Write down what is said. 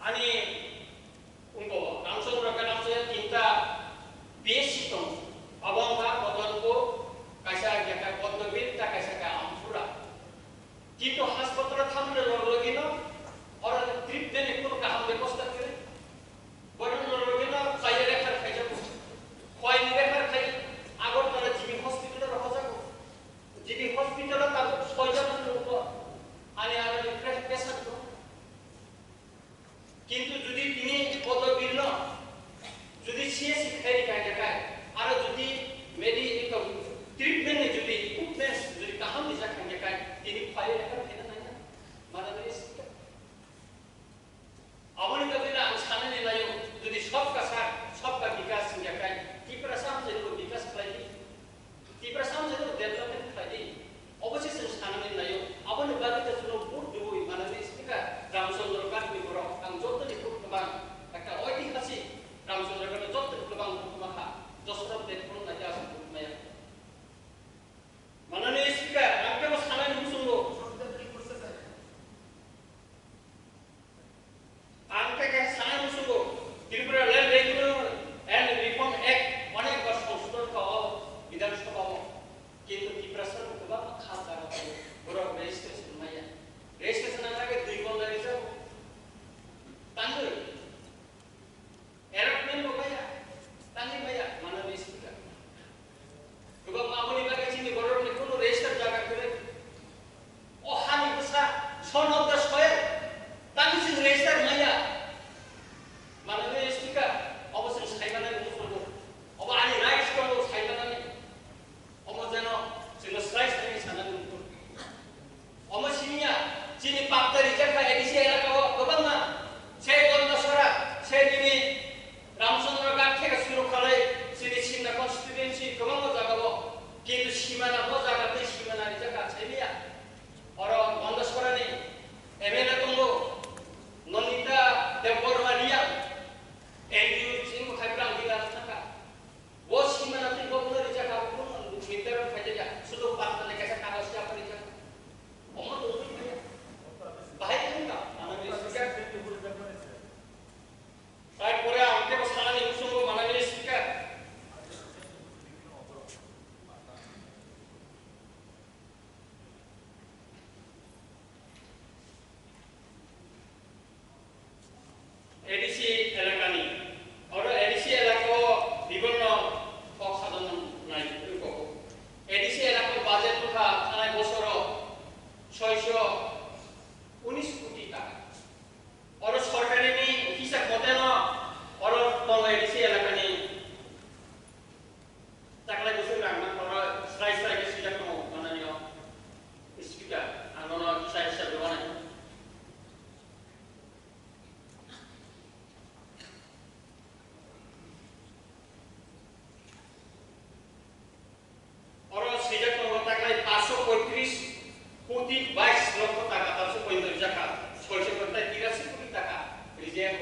Ani unko Ramchandra ka naam se tinta basic tong abang ka badan ko kaisa ka podbir ta kaisa ka amfura কিন্তু হাসপাতালে থামলে রোগীনো और treatment কোনো কাম ব্যবস্থা করে বড় রোগীনো খাইয়ে রেখার খাই যাব খয় রেখার খাই আগর তারা জিবি হসপিটালে রাখা যাব জিবি হসপিটালে তার 6 জন লোক আনি আর পেশেন্ট কিন্তু যদি তিনি পদবীর ন যদি সিএসি খাই কায় আর যদি মেডিকেল ট্রিটমেন্ট যদি ইকুইপমেন্টস যদি কাহাম দিশা কায় তিনি খয় রেখার খাই না না মানে अवनी कबिला अंशाने ने लायो यदि सबका साथ सबका विकास संज्ञा काय ती प्रसाम से जो विकास खाई ती प्रसाम से जो डेवलपमेंट खाई अवश्य संस्थान ने लायो अवनी बाकी तो सुनो बुट जो मानव स्पीकर रामचंद्र का निबरो आं जोत नि कुटबां একটা ঐতিহাসিক রামচন্দ্র का जोत कुटबां कुटमाखा जसरब देखुन नाया कुटमाया माननीय स्पीकर आपके को सामने मुसुंगो आंटे के सामने मुसुंगो Tripura land regulation and reform act অনেক বার সংশোধন করা বিধানসভা কিন্তু त्रिपुरा সরকার গোবা খাতা রাখো বড় রেজিস্ট্রেশন মাইয়া রেজিস্ট্রেশন আগে 2 বন্ধ হয়ে যাব তান্ডু এরোপ্লেন গোবায়া তান্ডি মাইয়া মাননীয় স্পিকার গোবা মামুনি লাগে চিনি বড় কোন রেজিস্টার জায়গা করে ও হানি বসা সনদ ছয় তান্ডি সিং রেজিস্টার মাইয়া माननीय स्पीकर अवश्य साइबाना मुसुंगो अब आनी राइट्स को साइबाना अम जन सिंग स्लाइस नहीं साना मुसुंगो अम सिनिया चिनी पाप्तरी जका एडिसी एलाका गोबांगा से गन्नसरा से दिनी रामचंद्र गाट থেকে শুরু করে সিনি সিংনা কনস্টিটিউয়েন্সি গোবাंगा জাগাবো কিন্তু সীমানা ও জায়গাতে সীমানা জায়গা ছেলিয়া और गन्नसरा ने एमएलए तंगो ननिता देवबर्मानिया एनडीयू सिंह खाइब्रां दिला थाका वो सीमाना ती गोबनरी जगह को मिटर खाइजा सुदो पात ने कैसा कागज से अपनी जगह अमर तो नहीं भाई का माननीय स्पीकर राइट परे हमके को साला नहीं सुनो माननीय स्पीकर एडीसी एलाकानी और एडीसी एलाको विभिन्न साधन নাই एडीसी एलाको बाजेट था थानाय बছর 619 কোটি টাকা और सरकारी नि हिसाब मते न और तल एडीसी एलाकानी ताकला बছর रांना और स्ट्राइक स्ट्राइक सिजाक न माननीय स्पीकर आंदोलन किसा हिसाब बनाय কোটি 22 লক্ষ টাকা 435 টাকা 683 কোটি টাকা রিজার্ভ